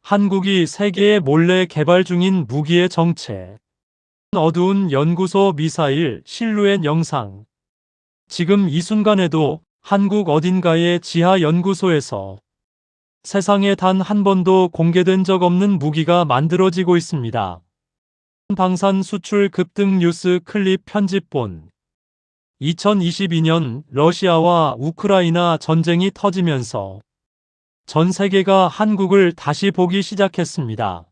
한국이 세계에 몰래 개발 중인 무기의 정체. 어두운 연구소 미사일 실루엣 영상. 지금 이 순간에도 한국 어딘가의 지하 연구소에서 세상에 단 한 번도 공개된 적 없는 무기가 만들어지고 있습니다. 방산 수출 급등 뉴스 클립 편집본. 2022년 러시아와 우크라이나 전쟁이 터지면서 전 세계가 한국을 다시 보기 시작했습니다.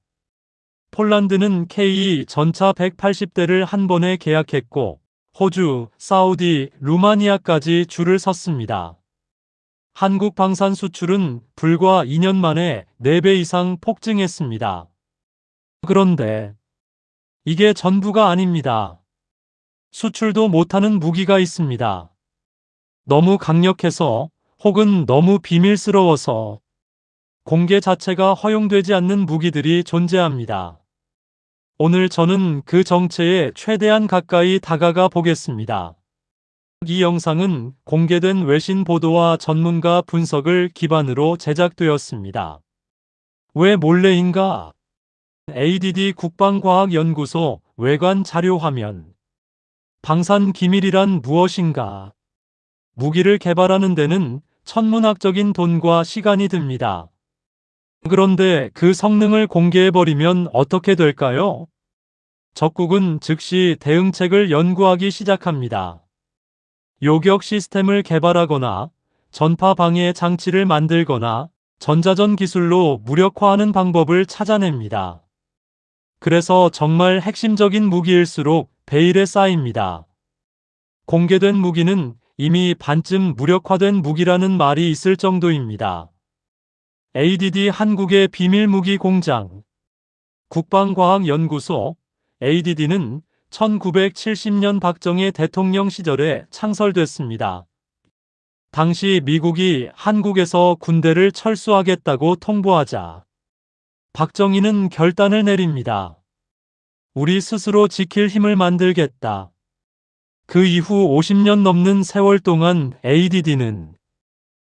폴란드는 K 전차 180대를 한 번에 계약했고 호주, 사우디, 루마니아까지 줄을 섰습니다. 한국 방산 수출은 불과 2년 만에 4배 이상 폭증했습니다. 그런데 이게 전부가 아닙니다. 수출도 못하는 무기가 있습니다. 너무 강력해서 혹은 너무 비밀스러워서 공개 자체가 허용되지 않는 무기들이 존재합니다. 오늘 저는 그 정체에 최대한 가까이 다가가 보겠습니다. 이 영상은 공개된 외신 보도와 전문가 분석을 기반으로 제작되었습니다. 왜 몰래인가? ADD 국방과학연구소 외관 자료 화면. 방산 기밀이란 무엇인가? 무기를 개발하는 데는 천문학적인 돈과 시간이 듭니다. 그런데 그 성능을 공개해버리면 어떻게 될까요? 적국은 즉시 대응책을 연구하기 시작합니다. 요격 시스템을 개발하거나 전파 방해 장치를 만들거나 전자전 기술로 무력화하는 방법을 찾아냅니다. 그래서 정말 핵심적인 무기일수록 베일에 쌓입니다. 공개된 무기는 이미 반쯤 무력화된 무기라는 말이 있을 정도입니다. ADD 한국의 비밀무기 공장. 국방과학연구소 ADD는 1970년 박정희 대통령 시절에 창설됐습니다. 당시 미국이 한국에서 군대를 철수하겠다고 통보하자 박정희는 결단을 내립니다. 우리 스스로 지킬 힘을 만들겠다. 그 이후 50년 넘는 세월 동안 ADD는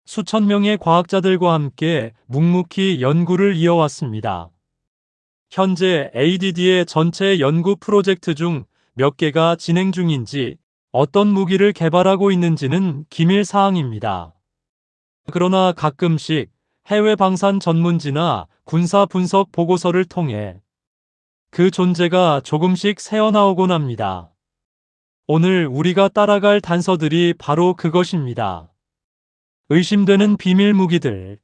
수천 명의 과학자들과 함께 묵묵히 연구를 이어왔습니다. 현재 ADD의 전체 연구 프로젝트 중 몇 개가 진행 중인지, 어떤 무기를 개발하고 있는지는 기밀 사항입니다. 그러나 가끔씩 해외 방산 전문지나 군사 분석 보고서를 통해 그 존재가 조금씩 새어나오곤 합니다. 오늘 우리가 따라갈 단서들이 바로 그것입니다. 의심되는 비밀 무기들.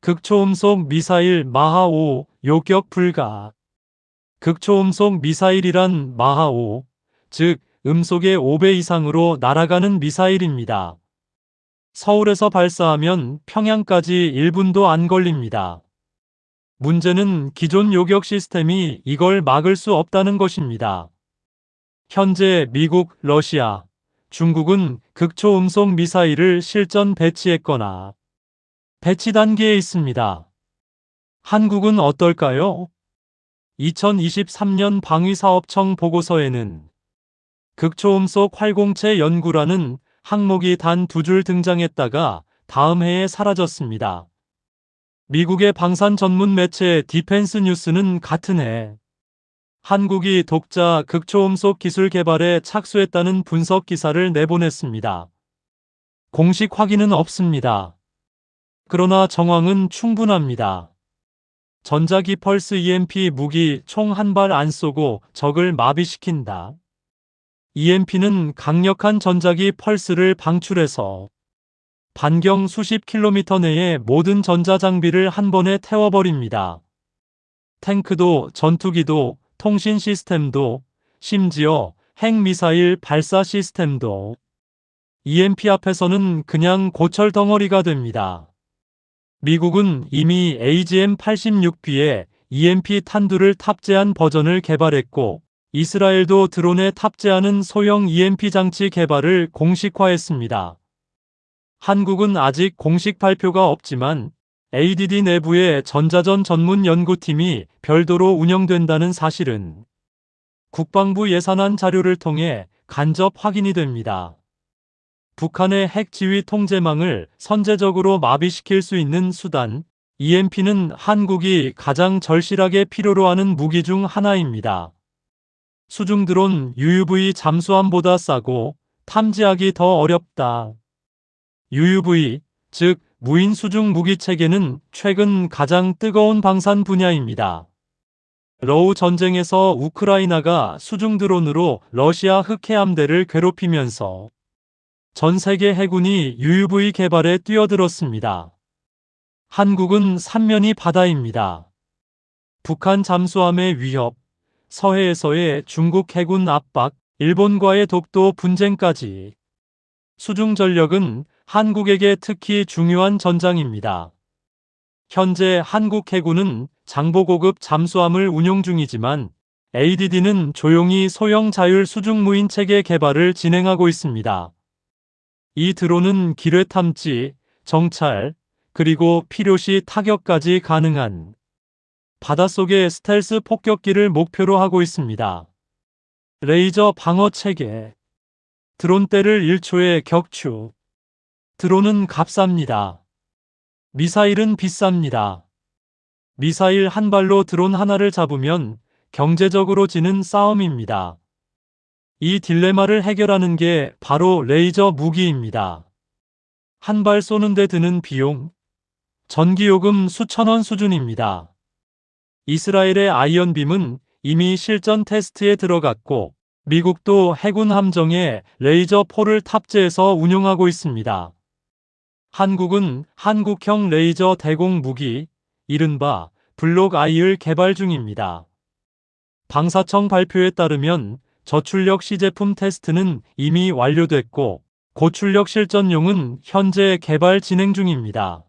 극초음속 미사일 마하-5 요격 불가. 극초음속 미사일이란 마하-5, 즉 음속의 5배 이상으로 날아가는 미사일입니다. 서울에서 발사하면 평양까지 1분도 안 걸립니다. 문제는 기존 요격 시스템이 이걸 막을 수 없다는 것입니다. 현재 미국, 러시아, 중국은 극초음속 미사일을 실전 배치했거나 배치 단계에 있습니다. 한국은 어떨까요? 2023년 방위사업청 보고서에는 극초음속 활공체 연구라는 항목이 단 2줄 등장했다가 다음 해에 사라졌습니다. 미국의 방산 전문 매체 디펜스 뉴스는 같은 해 한국이 독자 극초음속 기술 개발에 착수했다는 분석 기사를 내보냈습니다. 공식 확인은 없습니다. 그러나 정황은 충분합니다. 전자기 펄스 EMP 무기 총 한 발 안 쏘고 적을 마비시킨다. EMP는 강력한 전자기 펄스를 방출해서 반경 수십 킬로미터 내의 모든 전자장비를 한 번에 태워버립니다. 탱크도, 전투기도, 통신 시스템도, 심지어 핵미사일 발사 시스템도 EMP 앞에서는 그냥 고철 덩어리가 됩니다. 미국은 이미 AGM-86B에 EMP 탄두를 탑재한 버전을 개발했고, 이스라엘도 드론에 탑재하는 소형 EMP 장치 개발을 공식화했습니다. 한국은 아직 공식 발표가 없지만 ADD 내부의 전자전 전문 연구팀이 별도로 운영된다는 사실은 국방부 예산안 자료를 통해 간접 확인이 됩니다. 북한의 핵 지휘 통제망을 선제적으로 마비시킬 수 있는 수단, EMP는 한국이 가장 절실하게 필요로 하는 무기 중 하나입니다. 수중 드론 UUV 잠수함보다 싸고 탐지하기 더 어렵다. UUV, 즉 무인 수중 무기 체계는 최근 가장 뜨거운 방산 분야입니다. 러우 전쟁에서 우크라이나가 수중 드론으로 러시아 흑해함대를 괴롭히면서 전 세계 해군이 UUV 개발에 뛰어들었습니다. 한국은 삼면이 바다입니다. 북한 잠수함의 위협, 서해에서의 중국 해군 압박, 일본과의 독도 분쟁까지 수중 전력은 한국에게 특히 중요한 전장입니다. 현재 한국 해군은 장보고급 잠수함을 운용 중이지만 ADD는 조용히 소형 자율 수중 무인 체계 개발을 진행하고 있습니다. 이 드론은 기뢰 탐지, 정찰, 그리고 필요시 타격까지 가능한 바닷속의 스텔스 폭격기를 목표로 하고 있습니다. 레이저 방어 체계, 드론대를 1초에 격추. 드론은 값쌉니다. 미사일은 비쌉니다. 미사일 한 발로 드론 하나를 잡으면 경제적으로 지는 싸움입니다. 이 딜레마를 해결하는 게 바로 레이저 무기입니다. 한 발 쏘는데 드는 비용, 전기요금 수천 원 수준입니다. 이스라엘의 아이언빔은 이미 실전 테스트에 들어갔고 미국도 해군 함정에 레이저 포를 탑재해서 운용하고 있습니다. 한국은 한국형 레이저 대공 무기, 이른바 블록-I를 개발 중입니다. 방사청 발표에 따르면 저출력 시제품 테스트는 이미 완료됐고 고출력 실전용은 현재 개발 진행 중입니다.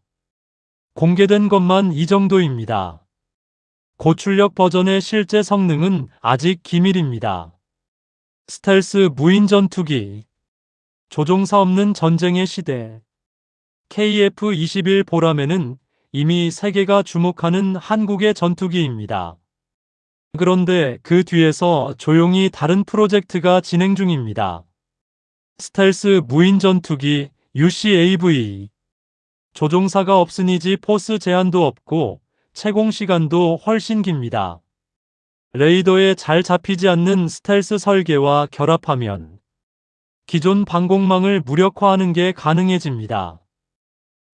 공개된 것만 이 정도입니다. 고출력 버전의 실제 성능은 아직 기밀입니다. 스텔스 무인 전투기, 조종사 없는 전쟁의 시대. KF-21 보라매는 이미 세계가 주목하는 한국의 전투기입니다. 그런데 그 뒤에서 조용히 다른 프로젝트가 진행 중입니다. 스텔스 무인 전투기 UCAV. 조종사가 없으니지 포스 제한도 없고 채공 시간도 훨씬 깁니다. 레이더에 잘 잡히지 않는 스텔스 설계와 결합하면 기존 방공망을 무력화하는 게 가능해집니다.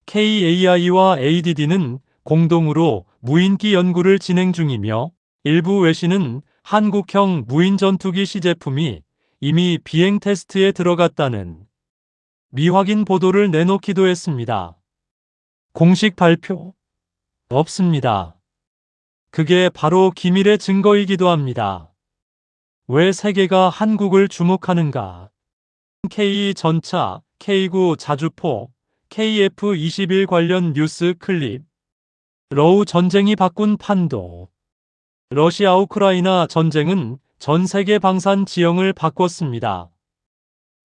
KAI와 ADD는 공동으로 무인기 연구를 진행 중이며 일부 외신은 한국형 무인 전투기 시제품이 이미 비행 테스트에 들어갔다는 미확인 보도를 내놓기도 했습니다. 공식 발표 없습니다. 그게 바로 기밀의 증거이기도 합니다. 왜 세계가 한국을 주목하는가? K 전차, K9 자주포, KF-21 관련 뉴스 클립. 러우 전쟁이 바꾼 판도. 러시아 우크라이나 전쟁은 전 세계 방산 지형을 바꿨습니다.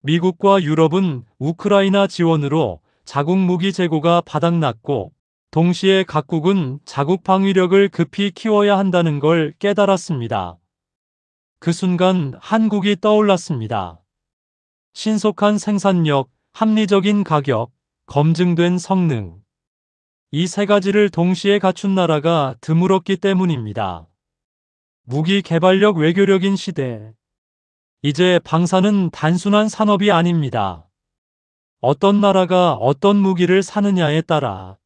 미국과 유럽은 우크라이나 지원으로 자국 무기 재고가 바닥났고 동시에 각국은 자국 방위력을 급히 키워야 한다는 걸 깨달았습니다. 그 순간 한국이 떠올랐습니다. 신속한 생산력, 합리적인 가격, 검증된 성능. 이 세 가지를 동시에 갖춘 나라가 드물었기 때문입니다. 무기 개발력 외교력인 시대. 이제 방산은 단순한 산업이 아닙니다. 어떤 나라가 어떤 무기를 사느냐에 따라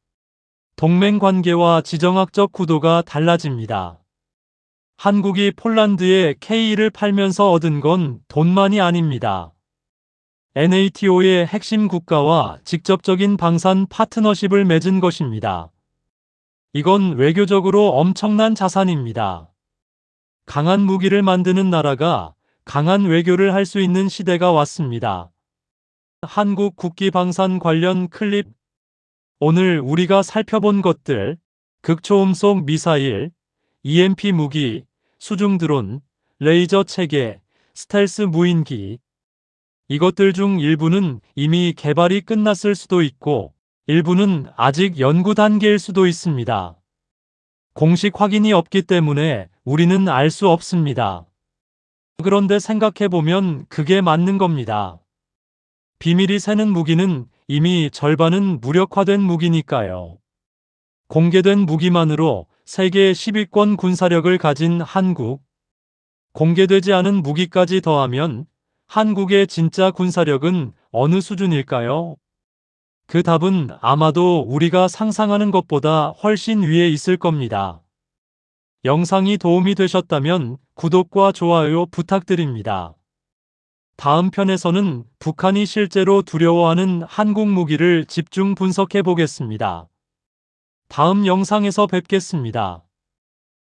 동맹 관계와 지정학적 구도가 달라집니다. 한국이 폴란드에 K를 팔면서 얻은 건 돈만이 아닙니다. NATO의 핵심 국가와 직접적인 방산 파트너십을 맺은 것입니다. 이건 외교적으로 엄청난 자산입니다. 강한 무기를 만드는 나라가 강한 외교를 할 수 있는 시대가 왔습니다. 한국 국기 방산 관련 클립. 오늘 우리가 살펴본 것들, 극초음속 미사일, EMP 무기, 수중 드론, 레이저 체계, 스텔스 무인기. 이것들 중 일부는 이미 개발이 끝났을 수도 있고 일부는 아직 연구 단계일 수도 있습니다. 공식 확인이 없기 때문에 우리는 알 수 없습니다. 그런데 생각해보면 그게 맞는 겁니다. 비밀이 새는 무기는 이미 절반은 무력화된 무기니까요. 공개된 무기만으로 세계 10위권 군사력을 가진 한국. 공개되지 않은 무기까지 더하면 한국의 진짜 군사력은 어느 수준일까요? 그 답은 아마도 우리가 상상하는 것보다 훨씬 위에 있을 겁니다. 영상이 도움이 되셨다면 구독과 좋아요 부탁드립니다. 다음 편에서는 북한이 실제로 두려워하는 한국 무기를 집중 분석해 보겠습니다. 다음 영상에서 뵙겠습니다.